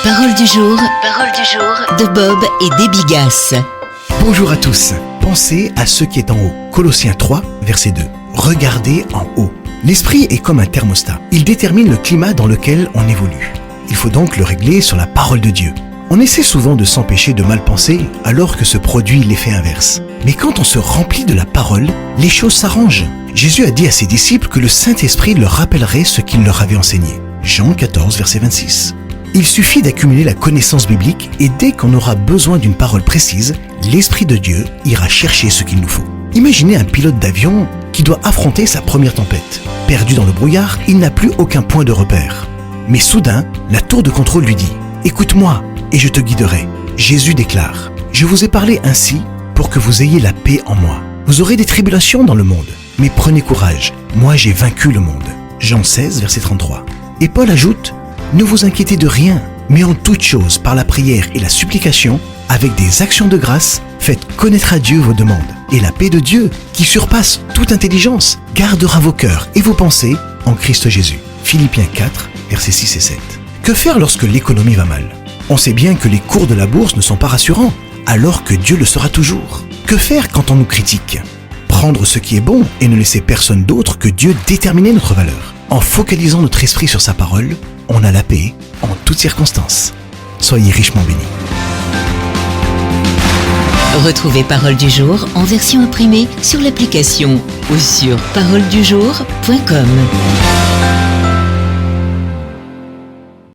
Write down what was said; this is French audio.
Parole du jour de Bob et Déby Gass. Bonjour à tous. Pensez à ce qui est en haut. Colossiens 3, verset 2. Regardez en haut. L'esprit est comme un thermostat. Il détermine le climat dans lequel on évolue. Il faut donc le régler sur la parole de Dieu. On essaie souvent de s'empêcher de mal penser alors que se produit l'effet inverse. Mais quand on se remplit de la parole, les choses s'arrangent. Jésus a dit à ses disciples que le Saint-Esprit leur rappellerait ce qu'il leur avait enseigné. Jean 14, verset 26. Il suffit d'accumuler la connaissance biblique et dès qu'on aura besoin d'une parole précise, l'Esprit de Dieu ira chercher ce qu'il nous faut. Imaginez un pilote d'avion qui doit affronter sa première tempête. Perdu dans le brouillard, il n'a plus aucun point de repère. Mais soudain, la tour de contrôle lui dit « Écoute-moi et je te guiderai ». Jésus déclare « Je vous ai parlé ainsi pour que vous ayez la paix en moi. Vous aurez des tribulations dans le monde, mais prenez courage, moi j'ai vaincu le monde ». Jean 16, verset 33. Et Paul ajoute « Ne vous inquiétez de rien, mais en toute chose, par la prière et la supplication, avec des actions de grâce, faites connaître à Dieu vos demandes. Et la paix de Dieu, qui surpasse toute intelligence, gardera vos cœurs et vos pensées en Christ Jésus. » Philippiens 4, versets 6 et 7. Que faire lorsque l'économie va mal ? On sait bien que les cours de la bourse ne sont pas rassurants, alors que Dieu le sera toujours. Que faire quand on nous critique ? Prendre ce qui est bon et ne laisser personne d'autre que Dieu déterminer notre valeur. En focalisant notre esprit sur sa parole, on a la paix en toutes circonstances. Soyez richement bénis. Retrouvez Parole du jour en version imprimée sur l'application ou sur paroledujour.com.